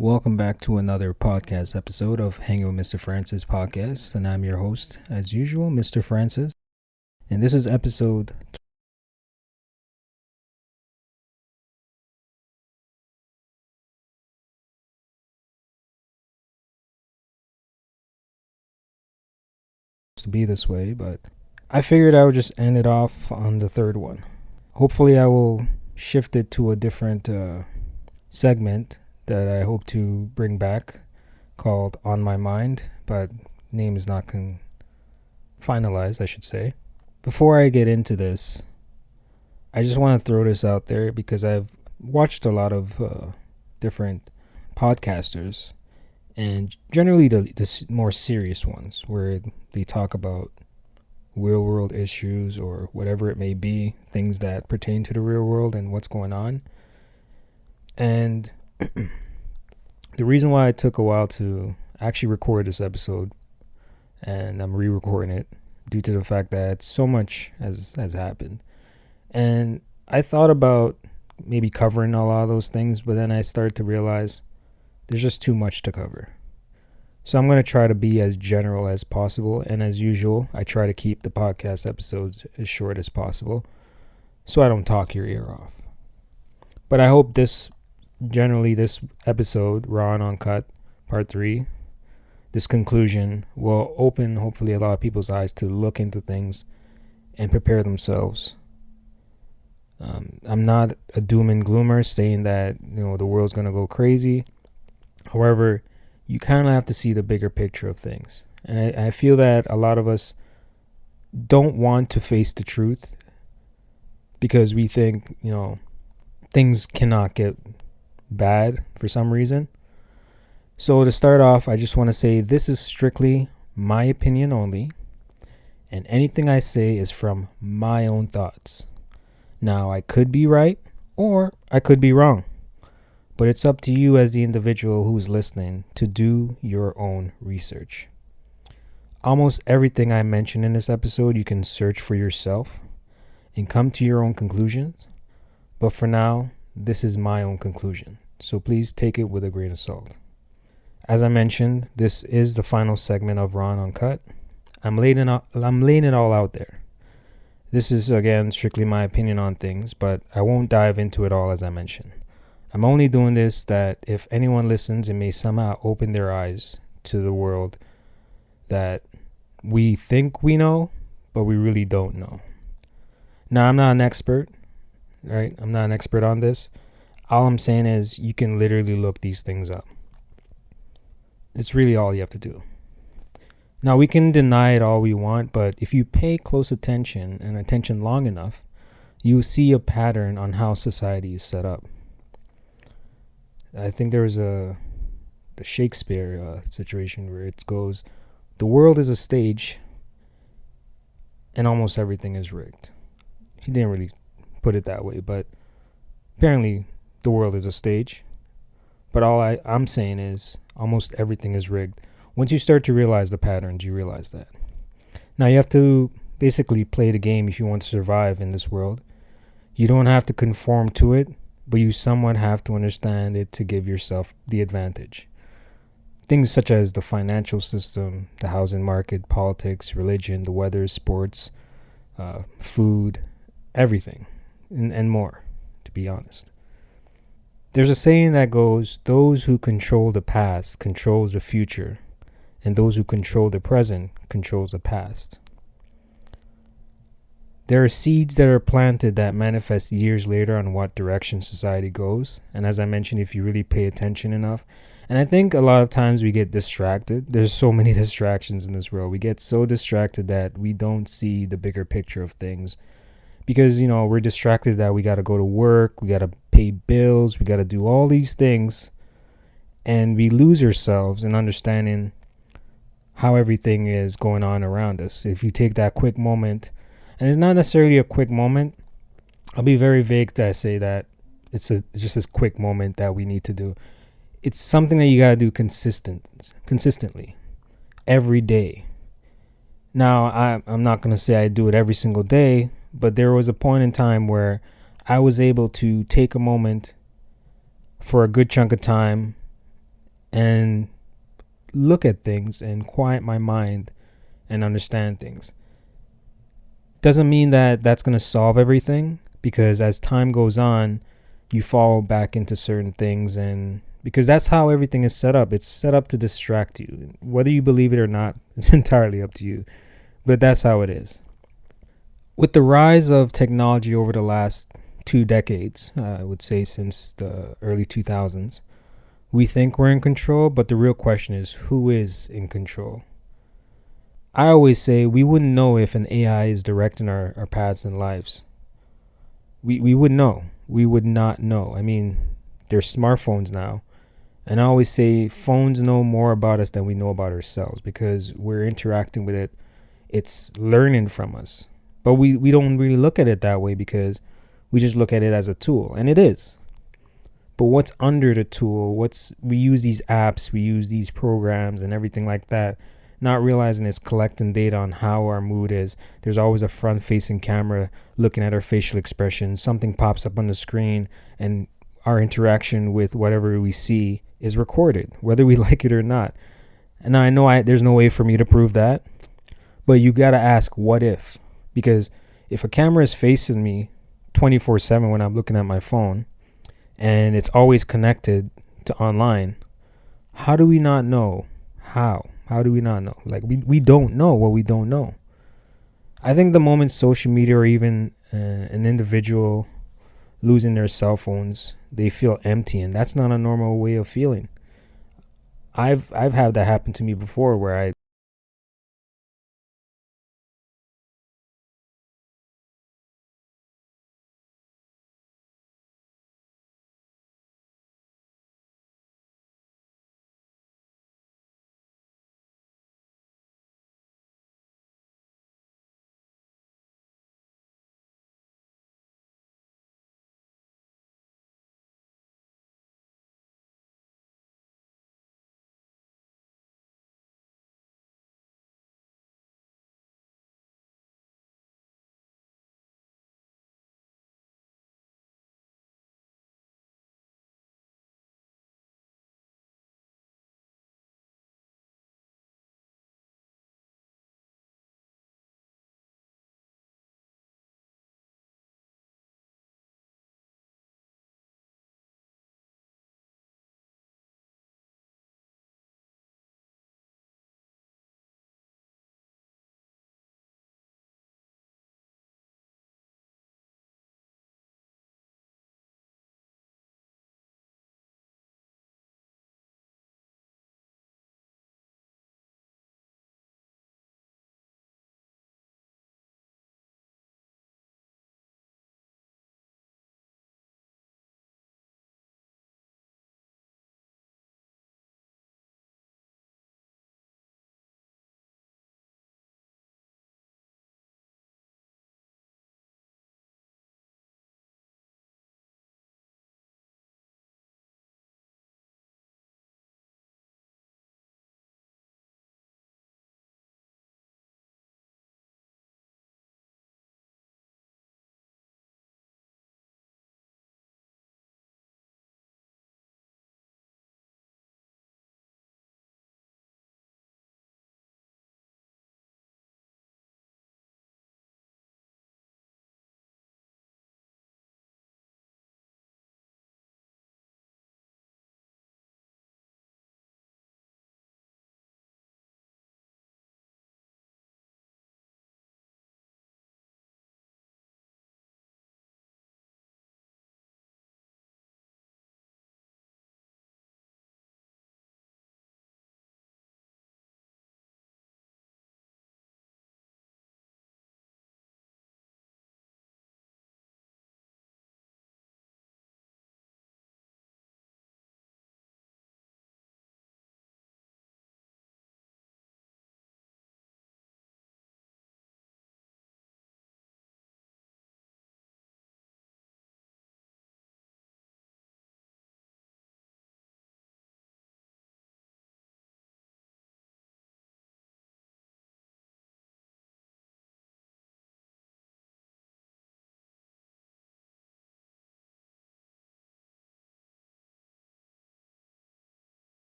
Welcome back to another podcast episode of Hangin with Mr. Francis podcast, and I'm your host, as usual, Mr. Francis. And this is episode to be this way, but I figured I would just end it off on the third one. Hopefully, I will shift it to a different segment that I hope to bring back called On My Mind, but name is not finalized, I should say. Before I get into this, I just want to throw this out there because I've watched a lot of different podcasters, and generally the more serious ones where they talk about real world issues or whatever it may be, things that pertain to the real world and what's going on. And the reason why it took a while to actually record this episode, and I'm re-recording it due to the fact that so much has happened. And I thought about maybe covering a lot of those things, but then I started to realize there's just too much to cover. So I'm going to try to be as general as possible. And as usual, I try to keep the podcast episodes as short as possible so I don't talk your ear off. But I hope this episode, Raw Uncut, Part 3, this conclusion will open hopefully a lot of people's eyes to look into things and prepare themselves. I'm not a doom and gloomer saying that the world's going to go crazy. However, you kind of have to see the bigger picture of things. And I feel that a lot of us don't want to face the truth because we think, things cannot get bad for some reason. So to start off, I just want to say this is strictly my opinion only, and anything I say is from my own thoughts. Now, I could be right or I could be wrong, but it's up to you as the individual who's listening to do your own research. Almost everything I mention in this episode you can search for yourself and come to your own conclusions, but for now, this is my own conclusion, so please take it with a grain of salt. As I mentioned, this is the final segment of Raw Uncut. I'm laying it all out there. This is, again, strictly my opinion on things, but I won't dive into it all as I mentioned. I'm only doing this that if anyone listens, it may somehow open their eyes to the world that we think we know, but we really don't know. Now, I'm not an expert, right? I'm not an expert on this. All I'm saying is you can literally look these things up. It's really all you have to do. Now, we can deny it all we want, but if you pay close attention and attention long enough, you see a pattern on how society is set up. I think there was the Shakespeare situation where it goes, the world is a stage and almost everything is rigged. He didn't really put it that way, but apparently the world is a stage. But all I'm saying is almost everything is rigged. Once you start to realize the patterns, you realize that. Now you have to basically play the game if you want to survive in this world. You don't have to conform to it, but you somewhat have to understand it to give yourself the advantage. Things such as the financial system, the housing market, politics, religion, the weather, sports, food, everything, and more, to be honest. There's a saying that goes, those who control the past controls the future, and those who control the present controls the past. There are seeds that are planted that manifest years later on what direction society goes. And as I mentioned, if you really pay attention enough, and I think a lot of times we get distracted. There's so many distractions in this world. We get so distracted that we don't see the bigger picture of things. Because, we're distracted that we got to go to work, we got to pay bills, we got to do all these things. And we lose ourselves in understanding how everything is going on around us. If you take that quick moment, and it's not necessarily a quick moment, I'll be very vague to say that it's just this quick moment that we need to do. It's something that you got to do consistently, every day. Now, I'm not going to say I do it every single day, but there was a point in time where I was able to take a moment for a good chunk of time and look at things and quiet my mind and understand things. Doesn't mean that that's going to solve everything, because as time goes on, you fall back into certain things, and because that's how everything is set up. It's set up to distract you. Whether you believe it or not, it's entirely up to you. But that's how it is. With the rise of technology over the last 2 decades, I would say since the early 2000s, we think we're in control, but the real question is, who is in control? I always say we wouldn't know if an AI is directing our paths and lives. We would know. We would not know. I mean, there's smartphones now. And I always say phones know more about us than we know about ourselves, because we're interacting with it. It's learning from us. But we don't really look at it that way, because we just look at it as a tool. And it is. But what's under the tool? We use these apps, we use these programs and everything like that, not realizing it's collecting data on how our mood is. There's always a front facing camera looking at our facial expressions. Something pops up on the screen, and our interaction with whatever we see is recorded, whether we like it or not. And I know there's no way for me to prove that, but you got to ask, what if? Because if a camera is facing me 24/7 when I'm looking at my phone, and it's always connected to online, how do we not know? How do we not know? Like, we don't know what we don't know. I think the moment social media, or even an individual losing their cell phones, they feel empty, and that's not a normal way of feeling. I've had that happen to me before, where I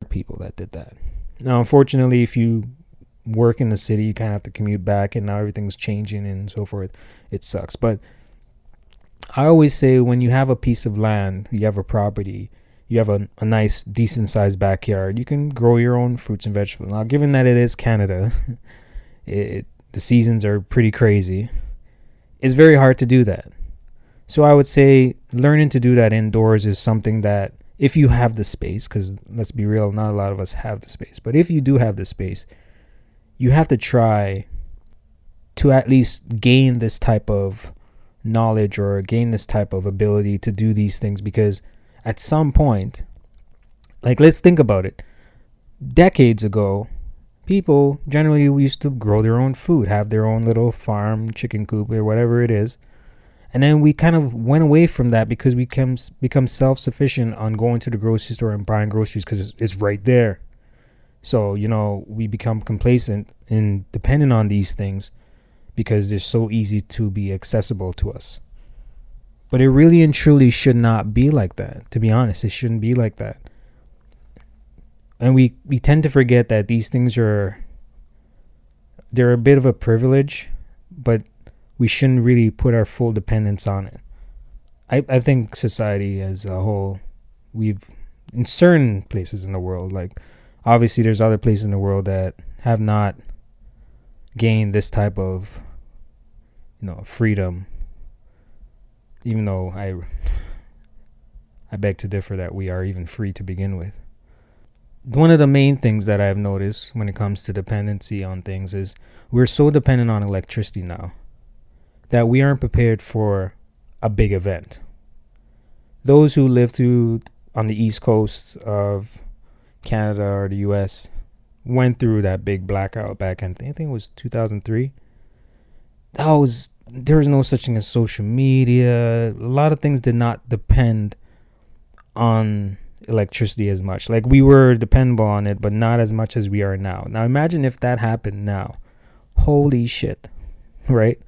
had people that did that. Now, unfortunately, if you work in the city, you kind of have to commute back, and now everything's changing and so forth. It sucks. But I always say, when you have a piece of land, you have a property, you have a nice, decent sized backyard, you can grow your own fruits and vegetables. Now, given that it is Canada, the seasons are pretty crazy. It's very hard to do that. So I would say learning to do that indoors is something that, if you have the space, because let's be real, not a lot of us have the space, but if you do have the space, you have to try to at least gain this type of knowledge or gain this type of ability to do these things, because at some point, like, let's think about it. Decades ago, people generally used to grow their own food, have their own little farm, chicken coop, or whatever it is. And then we kind of went away from that because we become self-sufficient on going to the grocery store and buying groceries because it's right there. So, we become complacent and dependent on these things because they're so easy to be accessible to us. But it really and truly should not be like that. To be honest, it shouldn't be like that. And we tend to forget that these things they're a bit of a privilege, but we shouldn't really put our full dependence on it. I think society as a whole, in certain places in the world, like, obviously there's other places in the world that have not gained this type of, freedom. Even though I beg to differ that we are even free to begin with. One of the main things that I've noticed when it comes to dependency on things is we're so dependent on electricity now that we aren't prepared for a big event. Those who live on the east coast of Canada or the US went through that big blackout back in, I think it was 2003. There was no such thing as social media. A lot of things did not depend on electricity as much. Like, we were dependable on it, but not as much as we are now. Now imagine if that happened now. Holy shit, right?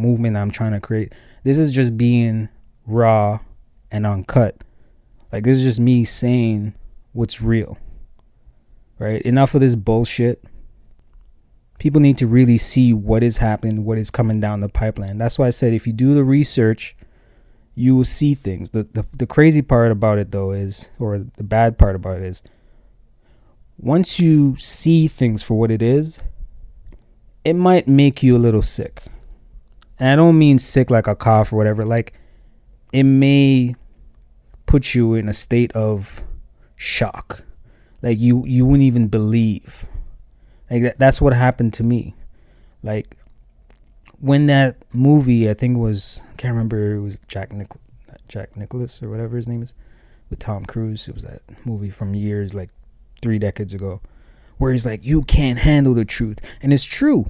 movement I'm trying to create. This is just being raw and uncut. Like, this is just me saying what's real, right? Enough of this bullshit. People need to really see what is happening, what is coming down the pipeline. That's why I said, if you do the research, you will see things. The crazy part about it, though, is, or the bad part about it is, once you see things for what it is, it might make you a little sick. And I don't mean sick like a cough or whatever. Like, it may put you in a state of shock. Like, you wouldn't even believe. Like, that's what happened to me. Like, when that movie, I think it was, I can't remember, it was Jack Nicholas or whatever his name is, with Tom Cruise. It was that movie from years, like 3 decades ago, where he's like, you can't handle the truth. And it's true.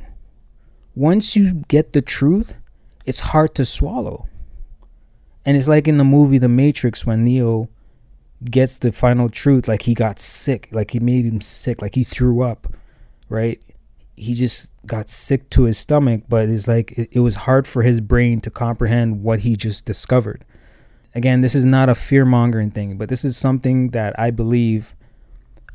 Once you get the truth, it's hard to swallow. And it's like in the movie The Matrix, when Neo gets the final truth, like he got sick, like he made him sick, like he threw up, right? He just got sick to his stomach, but it's like it was hard for his brain to comprehend what he just discovered. Again, this is not a fear-mongering thing, but this is something that I believe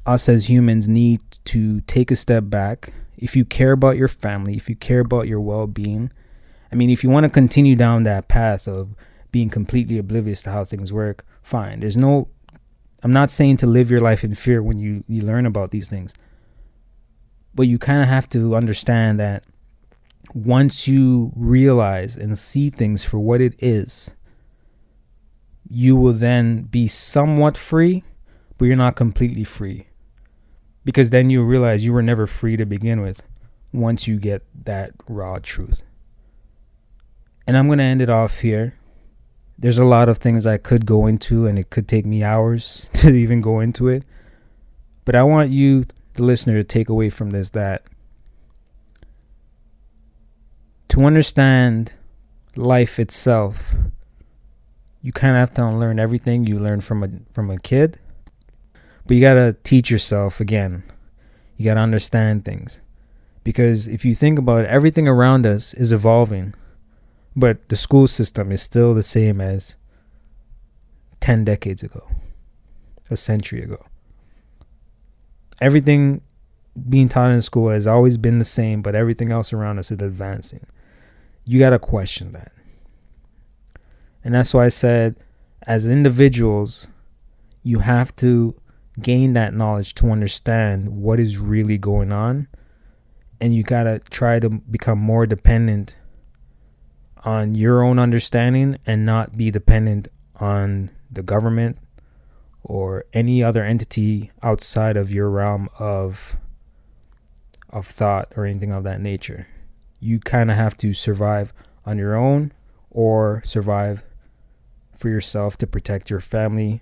us as humans need to take a step back. If you care about your family, if you care about your well-being, I mean, if you want to continue down that path of being completely oblivious to how things work, fine. I'm not saying to live your life in fear when you learn about these things. But you kind of have to understand that once you realize and see things for what it is, you will then be somewhat free, but you're not completely free. Because then you realize you were never free to begin with once you get that raw truth. And I'm going to end it off here. There's a lot of things I could go into, and it could take me hours to even go into it. But I want you, the listener, to take away from this that to understand life itself, you kind of have to unlearn everything you learned from a kid. But you got to teach yourself again. You got to understand things. Because if you think about it, everything around us is evolving. But the school system is still the same as 10 decades ago, a century ago. Everything being taught in school has always been the same, but everything else around us is advancing. You got to question that. And that's why I said, as individuals, you have to gain that knowledge to understand what is really going on. And you got to try to become more dependent on your own understanding and not be dependent on the government or any other entity outside of your realm of thought or anything of that nature. You kind of have to survive on your own or survive for yourself to protect your family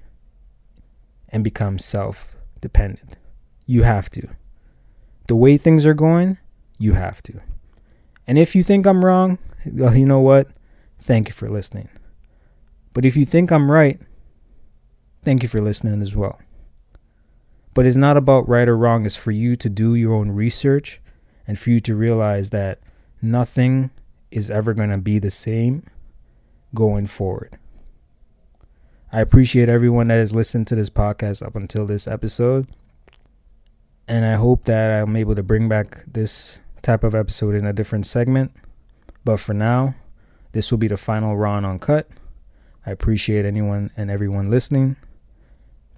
and become self-dependent. You have to. The way things are going, you have to. And if you think I'm wrong, well, you know what? Thank you for listening. But if you think I'm right, thank you for listening as well. But it's not about right or wrong. It's for you to do your own research and for you to realize that nothing is ever going to be the same going forward. I appreciate everyone that has listened to this podcast up until this episode. And I hope that I'm able to bring back this type of episode in a different segment. But for now, this will be the final Raw Uncut. I appreciate anyone and everyone listening.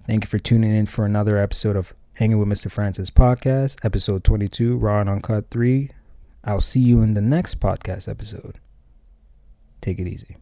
Thank you for tuning in for another episode of Hanging with Mr. Francis podcast, episode 22, Raw Uncut 3. I'll see you in the next podcast episode. Take it easy.